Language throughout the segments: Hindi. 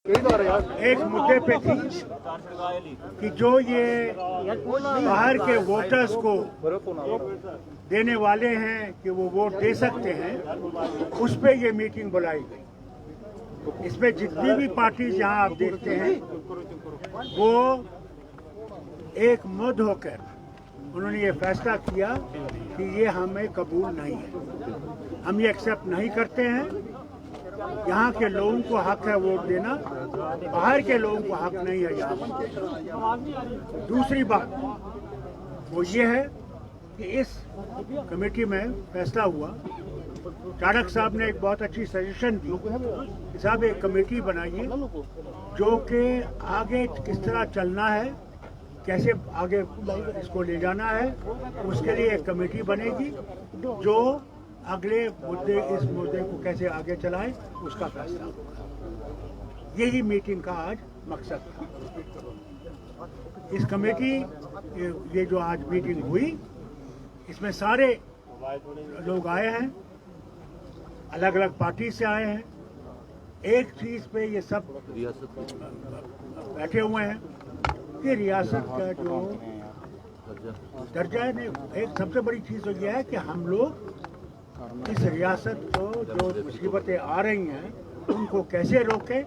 एक मुद्दे पे थी कि जो ये बाहर के वोटर्स को देने वाले हैं कि वो वोट दे सकते हैं, उस पे ये मीटिंग बुलाई गई। इसमें जितनी भी पार्टीज यहाँ आप देखते हैं वो एक मुद्द होकर उन्होंने ये फैसला किया कि ये हमें कबूल नहीं है, हम ये एक्सेप्ट नहीं करते हैं। यहाँ के लोगों को हक है वोट देना, बाहर के लोगों को हक नहीं है यहाँ। दूसरी बात वो ये है कि इस कमेटी में फैसला हुआ, चाणक्य साहब ने एक बहुत अच्छी सजेशन दी कि साहब एक कमेटी बनाइए जो कि आगे किस तरह चलना है, कैसे आगे इसको ले जाना है, उसके लिए एक कमेटी बनेगी जो अगले मुद्दे इस मुद्दे को कैसे आगे चलाएं उसका फैसला होगा। यही मीटिंग का आज मकसद था। इस कमेटी ये जो आज मीटिंग हुई इसमें सारे लोग आए हैं, अलग अलग पार्टी से आए हैं। एक चीज पे ये सब बैठे हुए हैं कि रियासत का जो दर्जा है, एक सबसे बड़ी चीज तो यह है कि हम लोग इस रियासत को जो मुसीबतें आ रही हैं उनको कैसे रोकें।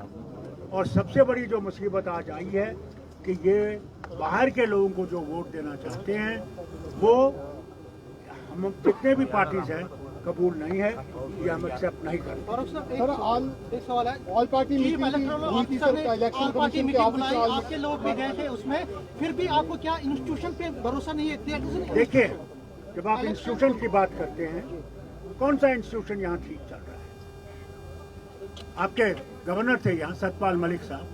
और सबसे बड़ी जो मुसीबत आज आई है कि ये बाहर के लोगों को जो वोट देना चाहते हैं वो हम जितने भी पार्टीज हैं कबूल नहीं है, ये हम एक्सेप्ट नहीं करते। सर एक सवाल है, all party meeting election commission के ऑफिस आपके लोग भी गए थे उसमें, फिर भी आपको क्या इंस्टीट्यूशन पे भरोसा नहीं है? देखिए, जब आप इंस्टीट्यूशन की बात करते हैं, कौन सा इंस्टीट्यूशन यहाँ ठीक चल रहा है? आपके गवर्नर थे यहाँ सतपाल मलिक साहब,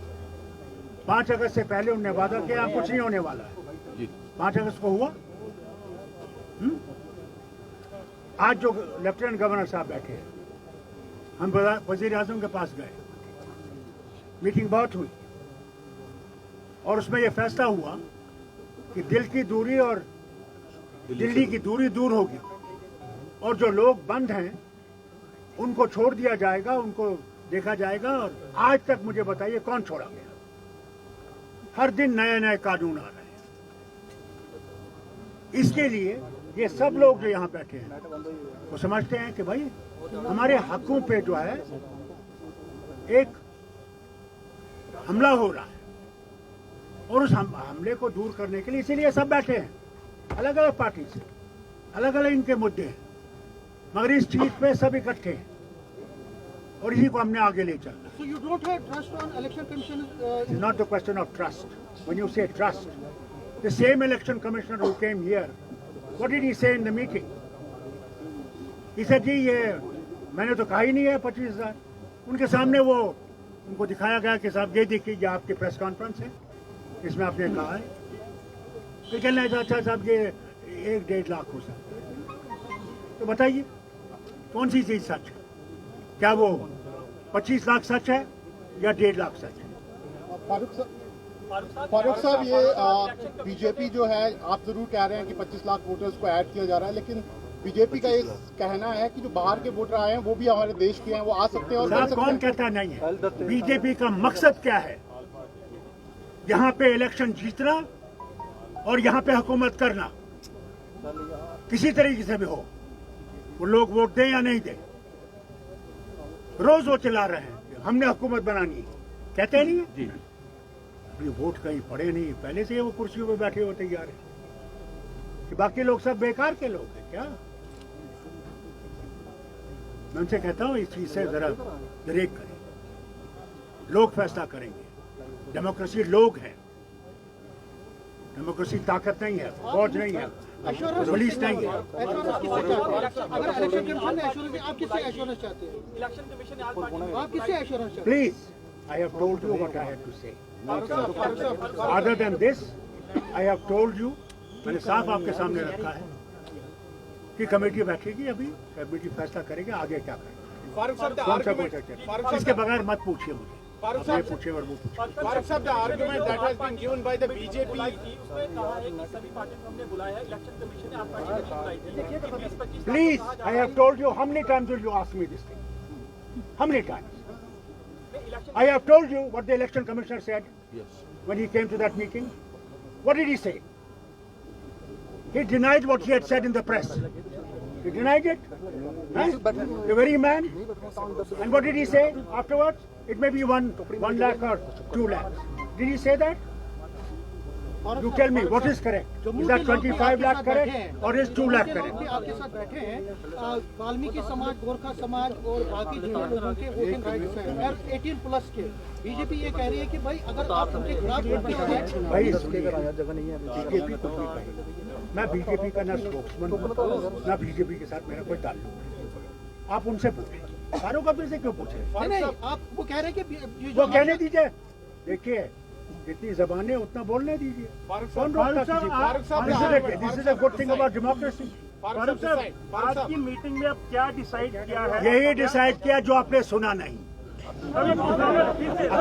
5 अगस्त से पहले उन्होंने वादा किया यहाँ कुछ नहीं होने वाला है। 5 अगस्त को हुआ। आज जो लेफ्टिनेंट गवर्नर साहब बैठे हैं, हम वजीर आजम के पास गए, मीटिंग बहुत हुई और उसमें यह फैसला हुआ कि दिल की दूरी और दिल्ली की दूरी दूर होगी और जो लोग बंद हैं उनको छोड़ दिया जाएगा, उनको देखा जाएगा। और आज तक मुझे बताइए कौन छोड़ा गया? हर दिन नए नए कानून आ रहे हैं। इसके लिए ये सब लोग जो यहाँ बैठे हैं वो समझते हैं कि भाई हमारे हकों पे जो है एक हमला हो रहा है और उस हमले को दूर करने के लिए इसीलिए सब बैठे हैं, अलग अलग पार्टी से, अलग अलग इनके मुद्दे हैं, मगर इस चीज पे सब इकट्ठे हैं और इसी को हमने आगे ले चलना। So you don't have trust on election commission? It's not the question of trust. When you say trust, the same election commissioner who came here, what did he say in the meeting? He said, जी ये मैंने तो कहा ही नहीं है 25,000। उनके सामने वो उनको दिखाया गया कि साहब ये देखिए ये आपकी प्रेस कॉन्फ्रेंस है, इसमें आपने कहा है। तो कहना है अच्छा साहब ये 1-1.5 लाख हो सकता है। तो बताइए कौन सी चीज सच है? क्या वो 25 लाख सच है या 1.5 लाख सच है? फारूक साहब, ये बीजेपी जो है, आप जरूर कह रहे हैं कि 25 लाख वोटर्स को ऐड किया जा रहा है, लेकिन बीजेपी का ये कहना है कि जो बाहर के वोटर आए हैं वो भी हमारे देश के हैं, वो आ सकते हैं। और कौन कहता नहीं है? बीजेपी का मकसद क्या है? यहाँ पे इलेक्शन जीतना और यहाँ पे हुकूमत करना, किसी तरीके से भी हो, वो लोग वोट दें या नहीं दें। रोज वो चला रहे हैं हमने हुकूमत बनानी है, कहते नहीं है जी। अभी वोट कहीं पड़े नहीं, पहले से वो कुर्सियों पे बैठे होते जा रहे कि बाकी लोग सब बेकार के लोग हैं क्या? मैं उनसे कहता हूँ इस चीज से जरा दरेक करें, लोग फैसला करेंगे। डेमोक्रेसी लोग हैं, डेमोक्रेसी ताकत नहीं है, फौज नहीं है, पुलिस नहीं है। Please, I have told you what I had to say. Other than this, I have told you, मैंने साफ आपके सामने रखा है कि कमेटी बैठेगी, अभी कमेटी फैसला करेगी आगे क्या करेगी। कौन सा कोई इसके बगैर मत पूछिए मुझे, ये पूछिए और वो पूछिए। फारूक साहब, the argument that has been given by the BJP, Please, I have told you how many times will you ask me this thing? How many times? I have told you what the election commissioner said when he came to that meeting. What did he say? He denied what he had said in the press. He denied it. Huh? The very man. And what did he say afterwards? It may be 1 lakh or 2 lakhs. Did he say that? You tell me what is correct. Is that 25 lakh correct or is 2 lakh correct? आपके साथ बैठे हैं वाल्मीकि समाज, गोरखा समाज और बाकी जितने लोगों के वोटिंग राइट्स हैं और 18 प्लस के बीजेपी ये कह रही है कि भाई अगर आप उनके खिलाफ वोट करोगे भाई बीजेपी कुछ भी कहे, मैं बीजेपी का ना स्पोक्समैन हूं, ना बीजेपी के साथ मेरा कोई ताल्लुक नहीं। आप उनसे पूछें, फारूक अब्दुल्ला से क्यों पूछे? नहीं, आप वो कह रहे हैं कि वो कहने दीजिए। देखिए जितनी जबानें उतना बोलने दीजिए। कौन रोकता किसी को? This is a good thing about democracy. Farooq साहब, आज की मीटिंग में अब क्या डिसाइड किया है? यही डिसाइड किया जो आपने सुना नहीं। अब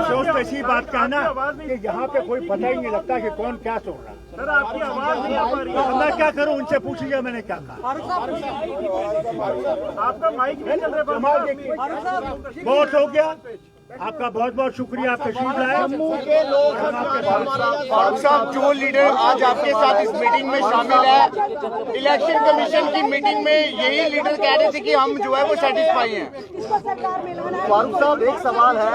सोच तो इसी बात का ना कि यहाँ पे कोई पता ही नहीं लगता कि कौन क्या सुन रहा है। सर आपकी आवाज नहीं आ पा रही है। अब मैं क्या करूँ? उनसे पूछ लीजिए मैंने क्या कहा। आपका माइक नहीं चल रहा। जमाल देखिए, बहुत हो गया। आपका बहुत बहुत शुक्रिया, आप तशरीफ लाए। जम्मू के लोग फारूक साहब, जो लीडर आज आपके साथ इस मीटिंग में शामिल है, इलेक्शन कमीशन की मीटिंग में यही लीडर कह रहे थे कि हम जो है वो सेटिस्फाई हैं। फारूक साहब, एक सवाल है।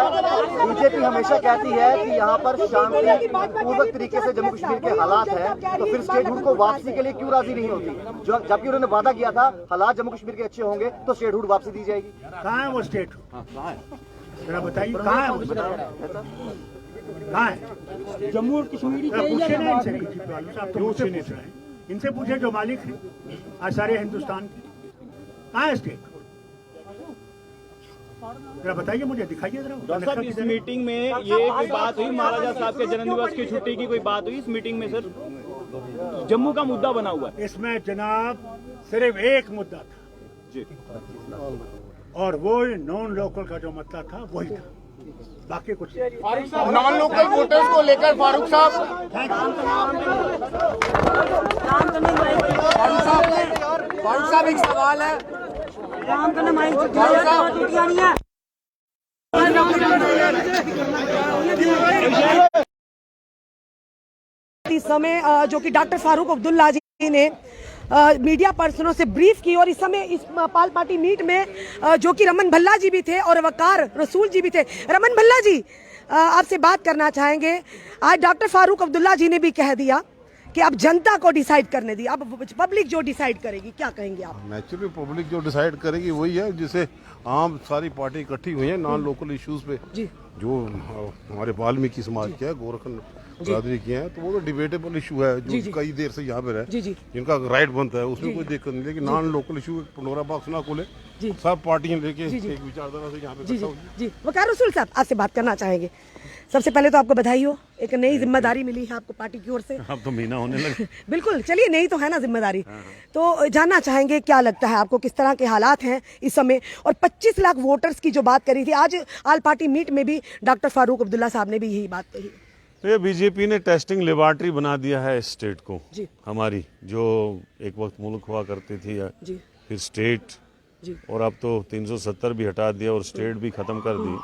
बीजेपी हमेशा कहती है कि यहाँ पर शांतिपूर्वक तरीके से जम्मू कश्मीर के हालात हैं, तो फिर स्टेटहुड को वापसी के लिए क्यों राजी नहीं होती? जबकि उन्होंने वादा किया था हालात जम्मू कश्मीर के अच्छे होंगे तो स्टेटहुड वापसी दी जाएगी। कहाँ है वो स्टेटहुड? जरा बताइए कहाँ है वो? कहाँ है? जम्मू और कश्मीर पूछे ना इनसे, आप तो मुझसे पूछ रहे हैं। इनसे पूछे जो मालिक है आज सारे हिंदुस्तान के। कहाँ है स्टेट? जरा बताइए मुझे, दिखाइए जरा। डॉक्टर साहब, इस मीटिंग में ये कोई बात हुई महाराजा साहब के जन्मदिवस की छुट्टी की कोई बात हुई इस मीटिंग में? सर जम्मू का मुद्दा बना हुआ है इसमें जनाब, सिर्फ एक मुद्दा था जी, और वो नॉन लोकल का जो मसला था वही था, बाकी कुछ नहीं। नॉन लोकल वोटर्स को लेकर फारूक साहब एक सवाल है। इस समय जो कि डॉक्टर फारूक अब्दुल्ला जी ने मीडिया पर्सनों से ब्रीफ की, और इस समय इस पाल पार्टी मीट में जो कि रमन भल्ला जी भी थे और वकार रसूल जी भी थे। रमन भल्ला जी, आपसे बात करना चाहेंगे। आज डॉक्टर फारूक अब्दुल्ला जी ने भी कह दिया कि अब जनता को डिसाइड करने दी, अब पब्लिक जो डिसाइड करेगी, क्या कहेंगे आप? नेचुरली पब्लिक जो डिसाइड करेगी वही है, जिसे आम सारी पार्टी इकट्ठी हुई है नॉन लोकल इश्यूज पे जी। जो हमारे वाल्मीकि समाज के है, गोरखन बरादरी की है, तो वो तो डिबेटेबल इशू है जो कई देर से यहाँ पे रहे, जिनका राइट बनता है, उसमें कोई दिक्कत नहीं। लेकिन non local issue Pandora box ना खोले, सब पार्टियां लेके एक विचारधारा से यहाँ पे इकट्ठा हुई। जी, वकार रसूल साहब, आपसे बात करना चाहेंगे। सबसे पहले तो आपको बधाई हो, एक नई जिम्मेदारी मिली है आपको पार्टी की ओर से। अब तो महीना होने लगे। बिल्कुल, चलिए, नई तो है ना जिम्मेदारी। तो जानना चाहेंगे क्या लगता है आपको, किस तरह के हालात हैं इस समय, और 25 लाख वोटर्स की जो बात करी थी आज आल पार्टी मीट में भी डॉक्टर फारूक अब्दुल्ला साहब ने भी यही बात कही। तो ये बीजेपी ने टेस्टिंग लेबॉर्ट्री बना दिया है स्टेट को जी। हमारी, जो एक वक्त मुल्क हुआ करती थी जी। फिर स्टेट जी। और अब तो 370 भी हटा दिया और स्टेट भी खत्म कर दी।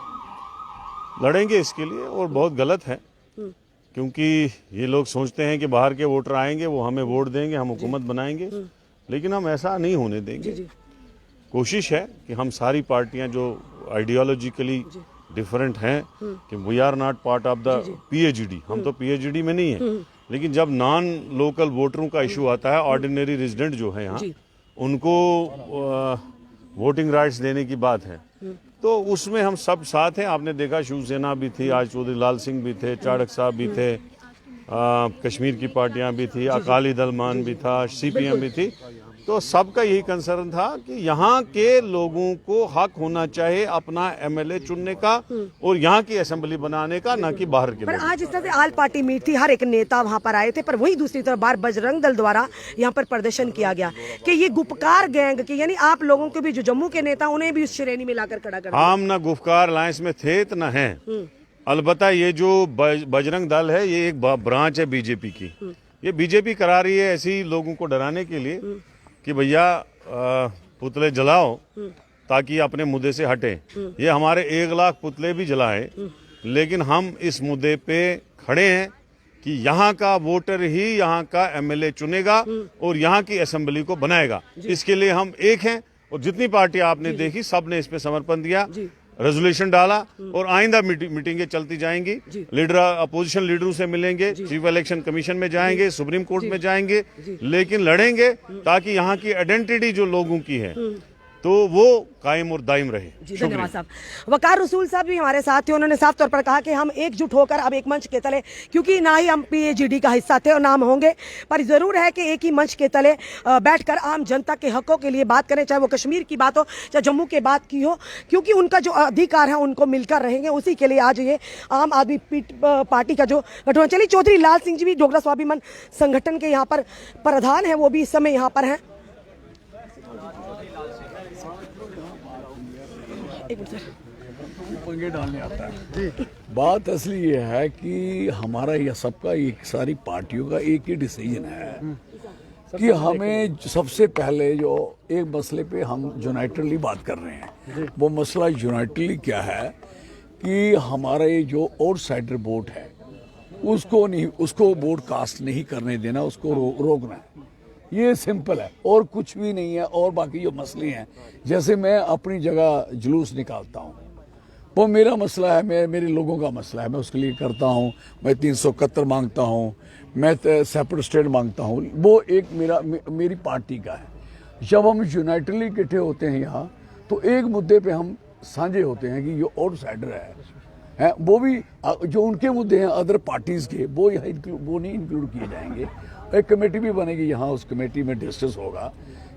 लड़ेंगे इसके लिए, और बहुत गलत है क्योंकि ये लोग सोचते हैं कि बाहर के वोटर आएंगे, वो हमें वोट देंगे, हम हुकूमत बनाएंगे, लेकिन हम ऐसा नहीं होने देंगे। कोशिश है कि हम सारी पार्टियां जो आइडियोलॉजिकली डिफरेंट हैं कि we are not part of the PhD, हम तो पीएचडी में नहीं है, लेकिन जब नॉन लोकल वोटरों का इशू आता है, ऑर्डिनरी रेजिडेंट जो है यहाँ, उनको वोटिंग राइट्स देने की बात है, तो उसमें हम सब साथ हैं। आपने देखा शिवसेना भी थी, आज चौधरी लाल सिंह भी थे, चाड़क साहब भी थे, कश्मीर की पार्टियां भी थी, अकाली दल मान भी था, सीपीएम भी थी। तो सबका यही कंसर्न था कि यहाँ के लोगों को हक होना चाहिए अपना एमएलए चुनने का और यहाँ की असेंबली बनाने का, ना कि बाहर के। पर आज इस तरह से आल पार्टी मीट थी, हर एक नेता वहां पर आए थे, पर वही दूसरी तरफ बार बजरंग दल द्वारा यहाँ पर प्रदर्शन किया गया कि ये गुपकार गैंग की, यानी आप लोगों के भी जो जम्मू के नेता, उन्हें भी उस श्रेणी में लाकर खड़ा कर। हम ना गुफकार अलायंस में थे न है, अलबत्ता ये जो बजरंग दल है ये एक ब्रांच है बीजेपी की। ये बीजेपी करा रही है ऐसी लोगों को डराने के लिए कि भैया पुतले जलाओ ताकि अपने मुद्दे से हटे। ये हमारे 1 लाख पुतले भी जलाए, लेकिन हम इस मुद्दे पे खड़े हैं कि यहाँ का वोटर ही यहाँ का एमएलए चुनेगा और यहाँ की असेंबली को बनाएगा। इसके लिए हम एक हैं और जितनी पार्टी आपने देखी सब ने इस पे समर्पण दिया, रेजोल्यूशन डाला और आइंदा मीटिंगें चलती जाएंगी। लीडर अपोजिशन लीडरों से मिलेंगे, चीफ इलेक्शन कमीशन में जाएंगे, सुप्रीम कोर्ट में जाएंगे, लेकिन लड़ेंगे ताकि यहाँ की आइडेंटिटी जो लोगों की है तो वो कायम और दायम रहे। धन्यवाद साहब। वकार रसूल साहब भी हमारे साथ थे, उन्होंने साफ तौर पर कहा कि हम एकजुट होकर अब एक मंच के तले, क्योंकि ना ही हम पीएजीडी का हिस्सा थे और ना हम होंगे, पर जरूर है कि एक ही मंच के तले बैठकर आम जनता के हकों के लिए बात करें, चाहे वो कश्मीर की बात हो चाहे जम्मू की बात की हो, क्योंकि उनका जो अधिकार है उनको मिलकर रहेंगे। उसी के लिए आज ये आम आदमी पार्टी का जो गठबंधन। चलिए, चौधरी लाल सिंह जी भी डोगरा स्वाभिमान संगठन के यहाँ पर प्रधान है, वो भी इस समय यहाँ पर हैं। पंगे डालने आता है। बात असली ये है कि हमारा यह सबका, एक सारी पार्टियों का एक ही डिसीजन है कि हमें सबसे पहले जो एक मसले पे हम यूनाइटेडली बात कर रहे हैं, वो मसला यूनाइटेडली क्या है कि हमारा ये जो आउटसाइडर वोट है उसको वोट कास्ट नहीं करने देना, उसको रोकना है। ये सिंपल है और कुछ भी नहीं है। और बाकी जो मसले हैं, जैसे मैं अपनी जगह जुलूस निकालता हूँ, वो मेरा मसला है, मेरे लोगों का मसला है, मैं उसके लिए करता हूँ। मैं 371 मांगता हूँ, मैं सेपरेट स्टेट मांगता हूँ, वो एक मेरी पार्टी का है। जब हम यूनाइटेडली इकट्ठे होते हैं यहाँ, तो एक मुद्दे पे हम साझे होते हैं कि जो आउटसाइडर है वो भी जो उनके मुद्दे हैं अदर पार्टीज के, वो यहाँ वो नहीं इंक्लूड किए जाएंगे। एक कमेटी भी बनेगी यहाँ, उस कमेटी में डिस्कस होगा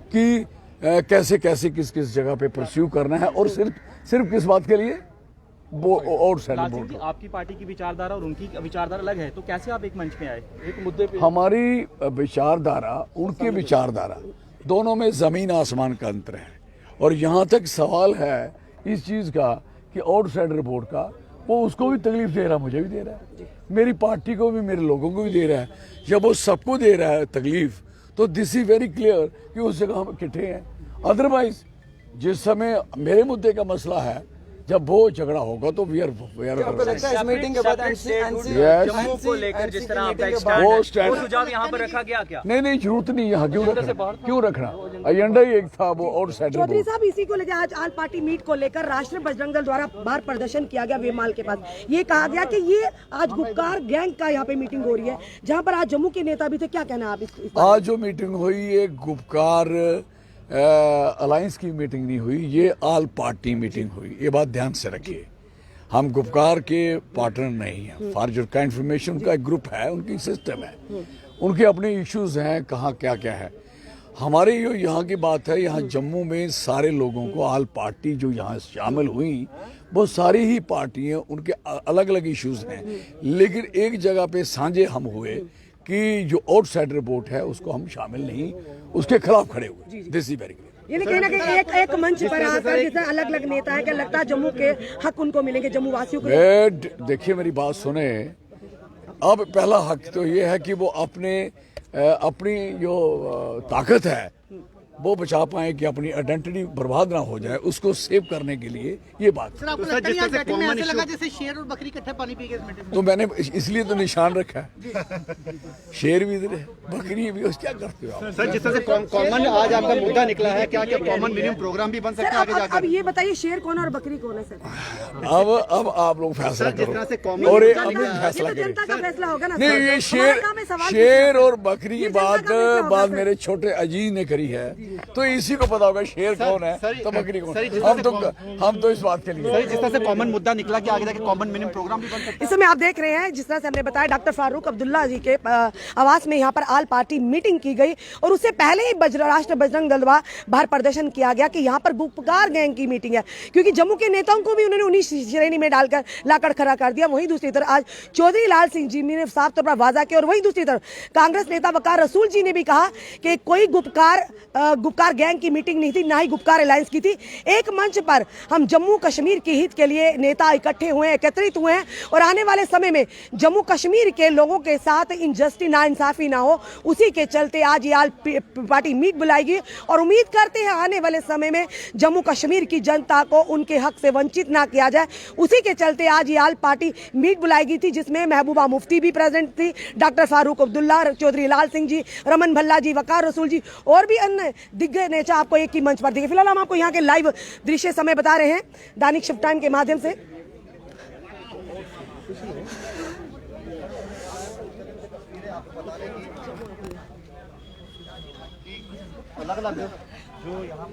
कि कैसे कैसे किस किस जगह पे परस्यू करना है और सिर्फ किस बात के लिए, वो आउटसाइडर वोट। आपकी पार्टी की विचारधारा और उनकी विचारधारा अलग है, तो कैसे आप एक मंच में आए एक मुद्दे पे? हमारी विचारधारा, उनकी विचारधारा, दोनों में जमीन आसमान का अंतर है। और यहाँ तक सवाल है इस चीज का कि आउटसाइडर वोट का, वो उसको भी तकलीफ दे रहा है, मुझे भी दे रहा है, मेरी पार्टी को भी, मेरे लोगों को भी दे रहा है। जब वो सबको दे रहा है तकलीफ, तो दिस इज वेरी क्लियर कि उस जगह हम इकट्ठे हैं। अदरवाइज जिस समय मेरे मुद्दे का मसला है, जब वो झगड़ा होगा तो वी आर मीटिंग के बाद जम्मू को लेकर जिस तरह आपका वो सुझाव यहाँ पर रखा गया क्या? नहीं, जरूरत नहीं, यहाँ क्यों रखना, एजेंडा ही एक था, वो आउटसाइडर। चौधरी साहब, इसी को लेकर आज आल पार्टी मीट को लेकर राष्ट्रीय बजरंग दल द्वारा बाहर प्रदर्शन किया गया वेमाल के पास। ये कहा गया कि ये आज गुपकार गैंग का यहाँ पे मीटिंग हो रही है, जहाँ पर आज जम्मू के नेता भी थे। क्या कहना है आप इस आज जो मीटिंग हुई, ये गुपकार अलायंस की मीटिंग नहीं हुई, ये ऑल पार्टी मीटिंग हुई। ये बात ध्यान से रखिए, हम गुपकार के पार्टनर नहीं हैं। फॉर का इंफॉर्मेशन, उनका एक ग्रुप है, उनकी सिस्टम है, उनके अपने इश्यूज हैं, कहाँ क्या क्या है। हमारे जो यहाँ की बात है, यहाँ जम्मू में सारे लोगों को, ऑल पार्टी जो यहाँ शामिल हुई, वो सारी ही पार्टियाँ, उनके अलग अलग इश्यूज हैं, लेकिन एक जगह पे साझे हम हुए कि जो आउटसाइडर वोट है उसको हम शामिल नहीं, उसके खिलाफ खड़े हुए। This is very clear. ये कहीं ना कहीं एक मंच पर आकर जैसे अलग अलग नेता है, क्या लगता है जम्मू के हक उनको मिलेंगे, जम्मू वासियों को? देखिए, मेरी बात सुने। अब पहला हक तो ये है कि वो अपनी जो ताकत है वो बचा पाए, कि अपनी आइडेंटिटी बर्बाद ना हो जाए, उसको सेव करने के लिए ये बात। सर, आपको लगता है बैटिंग में ऐसा लगा जैसे शेर और बकरी इकट्ठे पानी पी गए? तो मैंने इसलिए तो निशान रखा है, शेर भी इधर है, बकरी भी, क्या करते हो आप? सर, जिस तरह से कॉमन आज आपका मुद्दा निकला है, क्या कॉमन मिनिमम प्रोग्राम भी बन सकता है आगे जाकर? अब ये बताइए, शेर कौन और बकरी कौन है सर? अब आप लोग फैसला करो, और फैसला करें। जनता का फैसला होगा ना। नहीं, ये शेर और बकरी की बात मेरे छोटे अजीज ने करी है, तो इसी को पता होगा शेर कौन है तो बकरी कौन है। हम तो इस बात के लिए, जिस तरह से कॉमन मुद्दा निकला कि आगे जाके कॉमन मिनिमम प्रोग्राम भी बन सकता है। इस समय आप देख रहे हैं, जिस तरह से हमने बताया, डॉक्टर फारूक अब्दुल्ला जी के आवास में यहाँ पर आल पार्टी मीटिंग की गई, और उससे पहले ही राष्ट्रीय बजरंग दल द्वारा बाहर प्रदर्शन किया गया कि यहाँ पर गुपकार गैंग की मीटिंग है, क्योंकि जम्मू के नेताओं को भी उन्होंने उन्हीं श्रेणी में डालकर लाकर खड़ा कर दिया। वहीं दूसरी तरफ आज चौधरी लाल सिंह जी ने साफ तौर पर वादा किया, और वहीं दूसरी तरफ कांग्रेस नेता वकार रसूल जी ने भी कहा कि कोई गुपकार गुपकार गैंग की मीटिंग नहीं थी, ना ही गुपकार अलायंस की थी। एक मंच पर हम जम्मू कश्मीर के हित के लिए नेता इकट्ठे हुए, एकत्रित हुए हैं और आने वाले समय में जम्मू कश्मीर के लोगों के साथ इनजस्टिस, नाइंसाफी ना हो, उसी के चलते आज ये पार्टी मीट बुलाएगी और उम्मीद करते हैं आने वाले समय में जम्मू कश्मीर की जनता को उनके हक से वंचित ना किया जाए। उसी के चलते आज ये पार्टी मीट बुलाई थी, जिसमें महबूबा मुफ्ती भी प्रेजेंट थी, डॉक्टर फारूक अब्दुल्ला, चौधरी लाल सिंह जी, रमन भल्ला जी, वकार रसूल जी और भी अन्य दिग्गज नेता आपको एक ही मंच पर दिखे। फिलहाल हम आपको यहाँ के लाइव दृश्य समय बता रहे हैं दैनिक शिफ्ट टाइम के माध्यम से। अलग-अलग जो यहाँ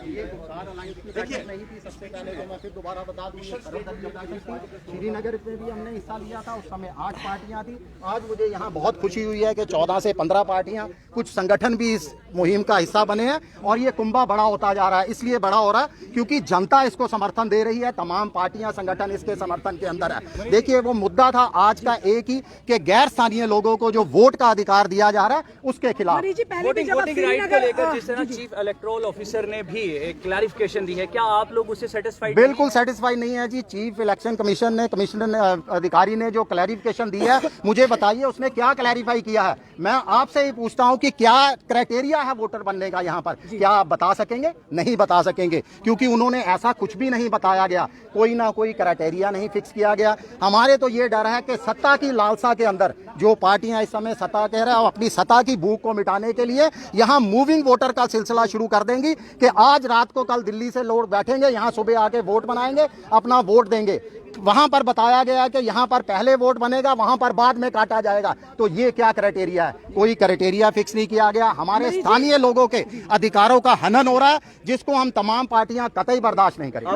ये गुपकार अलायंस की बैठक नहीं थी। सबसे पहले तो मैं फिर दोबारा बता दूं, ये सर्वदलीय बैठक थी। श्रीनगर में भी हमने हिस्सा लिया था, उस समय 8 पार्टियां थी। आज मुझे यहाँ बहुत खुशी हुई है कि 14 से 15 पार्टियां, कुछ संगठन भी इस मुहिम का हिस्सा बने हैं और ये कुंभा बड़ा होता जा रहा है। इसलिए बड़ा हो रहा है क्योंकि जनता इसको समर्थन दे रही है, तमाम पार्टियां, संगठन इसके समर्थन के अंदर है। देखिए वो मुद्दा था आज का एक ही कि गैर स्थानीय लोगों को जो वोट का अधिकार दिया जा रहा है उसके खिलाफ। वोटिंग राइट को लेकर जिस तरह चीफ इलेक्टोरल ऑफिसर ने भी एक क्लैरिफिकेशन दी है, क्या आप लोग उससे सेटिस्फाइड? बिल्कुल सेटिस्फाइड नहीं है जी। चीफ इलेक्शन कमिश्नर अधिकारी ने जो क्लैरिफिकेशन दी है, मुझे बताइए उसने क्या क्लैरिफाई किया है। मैं आपसे ही पूछता हूं कि क्या क्राइटेरिया है वोटर बनने का यहाँ पर, क्या आप बता सकेंगे? नहीं बता सकेंगे क्योंकि उन्होंने ऐसा कुछ भी नहीं बताया गया, कोई ना कोई क्राइटेरिया नहीं फिक्स किया गया। हमारे तो ये डर है कि सत्ता की लालसा के अंदर जो पार्टियां इस समय सत्ता कह रहे हैं, अपनी सत्ता की भूख को मिटाने के लिए यहाँ मूविंग वोटर का सिलसिला शुरू कर देंगी कि आज रात को कल दिल्ली से लोग बैठेंगे, यहाँ सुबह आके वोट बनाएंगे, अपना वोट देंगे। वहां पर बताया गया है कि यहाँ पर पहले वोट बनेगा, वहां पर बाद में काटा जाएगा। तो ये क्या क्राइटेरिया है? कोई क्राइटेरिया फिक्स नहीं किया गया। हमारे स्थानीय लोगों के अधिकारों का हनन हो रहा है, जिसको हम तमाम पार्टियां कतई बर्दाश्त नहीं करेंगे।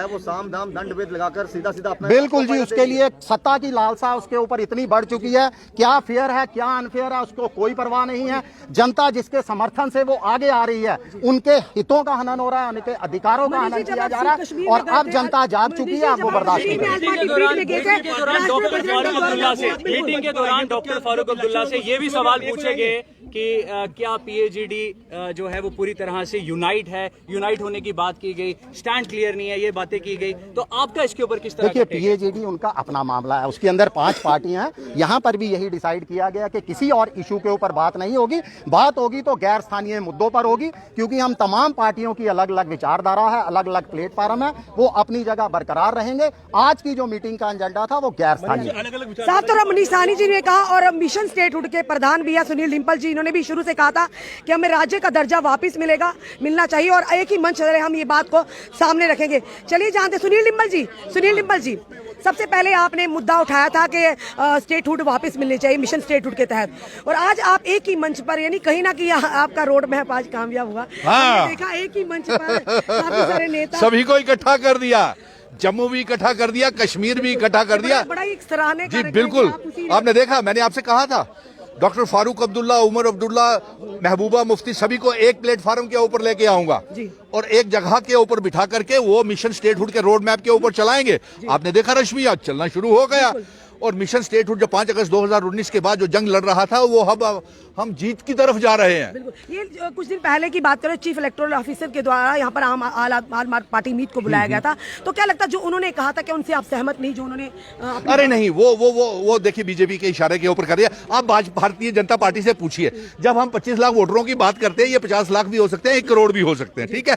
वो साम दाम दंड भेद लगाकर सीधा सीधा अपना, बिल्कुल जी, उसके लिए सत्ता की लालसा उसके ऊपर इतनी बढ़ चुकी है। क्या फेयर है क्या अनफेयर है उसको कोई परवाह नहीं है। जनता जिसके समर्थन से वो आगे आ रही है, उनके हितों का हनन हो रहा है, उनके अधिकारों का हनन किया जा रहा है और अब जनता जाग चुकी है, अब वो बर्दाश्त नहीं करेगी। मीटिंग के दौरान डॉक्टर फारूक अब्दुल्ला से ये भी सवाल पूछे गए कि क्या पीएजीडी जो है वो पूरी तरह से यूनाइट है, यूनाइट होने की बात की गई, स्टैंड क्लियर नहीं है, ये बातें की गई। तो आपका इसके ऊपर किस तरह? देखिए पीएजीडी उनका अपना मामला है, उसके अंदर 5 पार्टियां हैं। यहाँ पर भी यही डिसाइड किया गया कि किसी और इशू के ऊपर बात नहीं होगी, बात होगी तो गैर स्थानीय मुद्दों पर होगी, क्योंकि हम तमाम पार्टियों की अलग अलग विचारधारा है, अलग अलग प्लेटफॉर्म है, वो अपनी जगह बरकरार रहेंगे। आज की जो मीटिंग का एजेंडा था वो गैर स्थानीय। साफ तौर मनीष सहनी जी ने कहा और मिशन स्टेटहुड के प्रधान भी है सुनील डिम्पल जी, ने भी शुरू से कहा था कि हमें राज्य का दर्जा वापस मिलना चाहिए और एक ही मंच पर हम ये बात को सामने रखेंगे। चलिए जानते सुनील डिम्पल जी, सबसे पहले आपने मुद्दा उठाया था कि स्टेटहुड वापस मिलनी चाहिए मिशन स्टेटहुड के तहत, और आज आप एक ही मंच पर, यानी कहीं ना कहीं आपका रोड मैप आज कामयाब हुआ। हाँ। देखा एक ही मंच पर काफी सारे नेता, सभी को इकट्ठा कर दिया, जम्मू भी इकट्ठा कर दिया, कश्मीर भी इकट्ठा कर दिया। बड़ा एक सराहनीय जी बिल्कुल, आपने देखा, मैंने आपसे कहा था डॉक्टर फारूक अब्दुल्ला, उमर अब्दुल्ला, महबूबा मुफ्ती सभी को एक प्लेटफॉर्म के ऊपर लेके आऊंगा और एक जगह के ऊपर बिठा करके वो मिशन स्टेटहुड के रोड मैप के ऊपर चलाएंगे। आपने देखा रश्मि, आज चलना शुरू हो गया। और मिशन स्टेटहुड जो 5 अगस्त 2019 के बाद जो जंग लड़ रहा था, वो अब हम जीत की तरफ जा रहे हैं। ये कुछ दिन पहले की बात करें, चीफ इलेक्टोरल ऑफिसर के द्वारा यहाँ पर आम आदमी पार्टी मीट को बुलाया गया था, तो क्या लगता है जो उन्होंने कहा था कि उनसे आप सहमत नहीं, जो उन्होंने अरे नहीं, वो देखिए बीजेपी के इशारे के ऊपर कर दिया। आप भारतीय जनता पार्टी से पूछिए, जब हम 25 लाख वोटरों की बात करते हैं, ये 50 लाख भी हो सकते हैं, 1 करोड़ भी हो सकते हैं, ठीक है।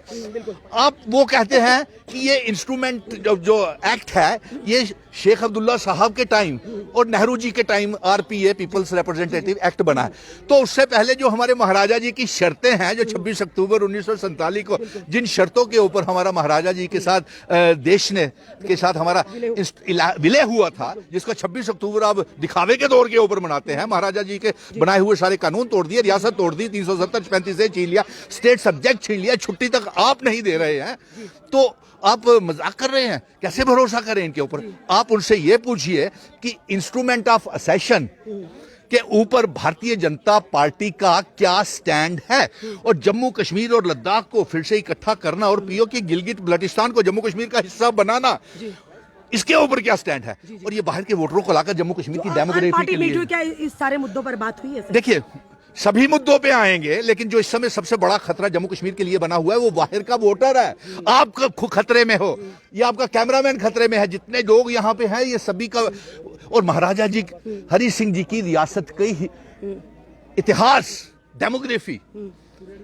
आप वो कहते हैं कि ये इंस्ट्रूमेंट जो एक्ट है, ये शेख अब्दुल्ला साहब के टाइम और नेहरू जी के time RPA, peoples representative act बना है। तो उससे पहले जो हमारे महाराजा जी की शर्तें हैं, जो 26 अक्टूबर 1947 को जिन शर्तों के ऊपर हमारा महाराजा जी के साथ देश ने के साथ हमारा विलय हुआ था, जिसको 26 अक्टूबर अब दिखावे के दौर के ऊपर मनाते हैं, महाराजा जी के बनाए हुए सारे कानून तोड़ दिए, रियासत तोड़ दी, 370-35 से छीन लिया, स्टेट सब्जेक्ट छीन लिया, छुट्टी तक आप नहीं दे रहे हैं, तो आप मजाक कर रहे हैं। कैसे भरोसा करें इनके ऊपर? आप उनसे ये पूछिए कि इंस्ट्रूमेंट ऑफ असेशन के ऊपर भारतीय जनता पार्टी का क्या स्टैंड है, और जम्मू कश्मीर और लद्दाख को फिर से इकट्ठा करना और पीओके गिलगित बल्टिस्तान को जम्मू कश्मीर का हिस्सा बनाना, इसके ऊपर क्या स्टैंड है? और ये बाहर के वोटरों को लाकर जम्मू कश्मीर की डेमोक्रेसी पार्टी के मीट लिए हुई, क्या इस सारे मुद्दों पर बात हुई है सर? देखिए, सभी मुद्दों पे आएंगे, लेकिन जो इस समय सबसे बड़ा खतरा जम्मू कश्मीर के लिए बना हुआ है वो बाहर का वोटर है। आप खतरे में हो, ये आपका कैमरामैन खतरे में है, जितने लोग यहाँ पे हैं ये सभी का। और महाराजा जी हरि सिंह जी की रियासत की इतिहास, डेमोग्राफी,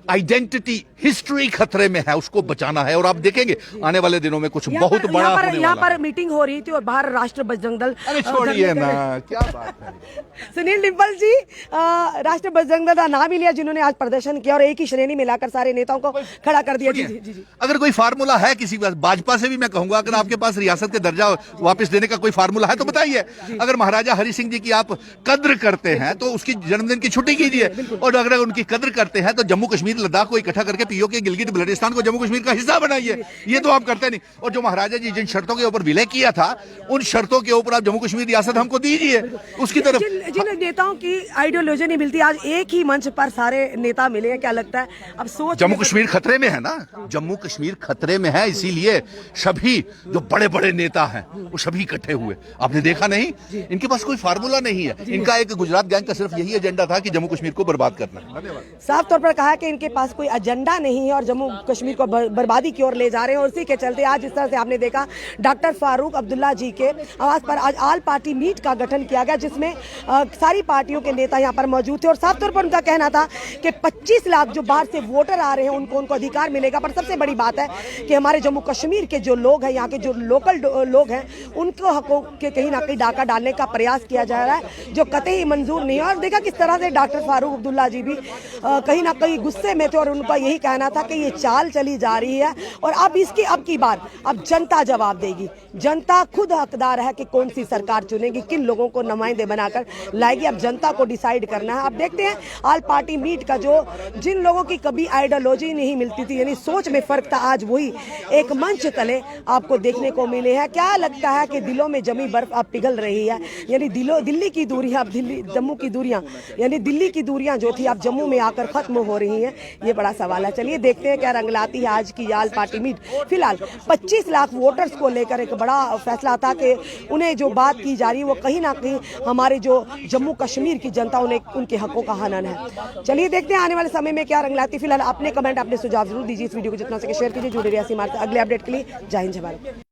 आइडेंटिटी, हिस्ट्री खतरे में है, उसको बचाना है। और आप देखेंगे आने वाले दिनों में कुछ बहुत बड़ा होने वाला है। यहाँ पर मीटिंग हो रही थी और बाहर राष्ट्र बजरंग दल, अरे छोड़िए ना, क्या बात है। सुनील डिम्पल जी, राष्ट्र बजरंग दल का नाम ही लिया जिन्होंने आज प्रदर्शन किया और एक ही श्रेणी में लाकर सारे नेताओं को खड़ा कर दिया। जी जी जी। अगर कोई फार्मूला है किसी पास, भाजपा से भी मैं कहूंगा, अगर आपके पास रियासत के दर्जा वापस देने का कोई फार्मूला है तो बताइए। अगर महाराजा हरि सिंह जी की आप कद्र करते हैं तो उसकी जन्मदिन की छुट्टी कीजिए, और अगर उनकी कद्र करते हैं तो जम्मू कश्मीर लद्दाख को इकट्ठा करके पीओके गिलगित बल्टिस्तान को जम्मू कश्मीर का हिस्सा बनाइए। ये तो आप करते नहीं। और जो महाराजा जी जिन शर्तों के ऊपर विलय किया था, उन शर्तों के ऊपर आप जम्मू कश्मीर रियासत हमको दीजिए। उसकी तरफ जिन नेताओं की आइडियोलॉजी नहीं मिलती, आज एक ही मंच पर सारे नेता मिले हैं, क्या लगता है अब सोच? जम्मू कश्मीर खतरे में है ना, जम्मू कश्मीर खतरे में है, इसीलिए सभी जो बड़े बड़े नेता हैं वो सभी इकट्ठे हुए। आपने देखा नहीं, इनके पास कोई फार्मूला नहीं है। इनका एक गुजरात गैंग का सिर्फ यही एजेंडा था कि जम्मू कश्मीर को बर्बाद करना। धन्यवाद। साफ तौर पर कहा कि इनके पास कोई एजेंडा नहीं है और जम्मू कश्मीर को बर्बादी की ओर ले जा रहे हैं। और इसी के चलते आज इस तरह से आपने देखा डॉक्टर फारूक अब्दुल्ला जी के आवास पर आज ऑल पार्टी मीट का गठन किया गया, जिसमें सारी पार्टियों के नेता यहाँ पर मौजूद थे। और साफ तौर पर उनका कहना था कि 25 लाख जो बाहर से वोटर आ रहे हैं उनको अधिकार मिलेगा। पर सबसे बड़ी बात है कि हमारे जम्मू कश्मीर के जो लोग हैं, यहाँ के जो लोकल लोग हैं, उनको हकों के कहीं ना कहीं डाका डालने का प्रयास किया जा रहा है, जो कतई मंजूर नहीं है। और देखा किस तरह से डॉक्टर फारूक अब्दुल्ला जी भी कहीं ना कहीं गुस्से में थे और उनका यही कहना था कि ये चाल चली जा रही है और अब की बार अब जनता जवाब देगी। जनता खुद हकदार है कि कौन सी सरकार चुनेगी, किन लोगों को नुमाइंदे बनाकर लाएगी। अब जनता को डिसाइड करना है। अब देखते हैं ऑल पार्टी मीट का, जो जिन लोगों की कभी आइडियोलॉजी नहीं मिलती थी, यानी सोच में फर्क था, आज वही एक मंच तले आपको देखने को मिले हैं। क्या लगता है कि दिलों में जमी बर्फ अब पिघल रही है, यानी दिल्ली की दूरियां, अब जम्मू की दूरियां, यानी दिल्ली की दूरियां जो थी अब जम्मू में आकर खत्म हो रही हैं। ये बड़ा सवाल है। चलिए देखते हैं क्या रंग लाती है आज की ऑल पार्टी मीट। फिलहाल 25 लाख वोटर्स को लेकर एक बड़ा फैसला था कि उन्हें जो बात की जा रही है वो कहीं ना कहीं हमारे जो जम्मू कश्मीर की जनता उनके हकों का हनन है। चलिए देखते हैं आने वाले समय में क्या रंग लाती है। फिलहाल अपने कमेंट, अपने सुझाव जरूर दीजिए। इस वीडियो को जितना सके शेयर कीजिए। जुड़े रहिए हमारे अगले अपडेट के लिए। जय हिंद, जय भारत।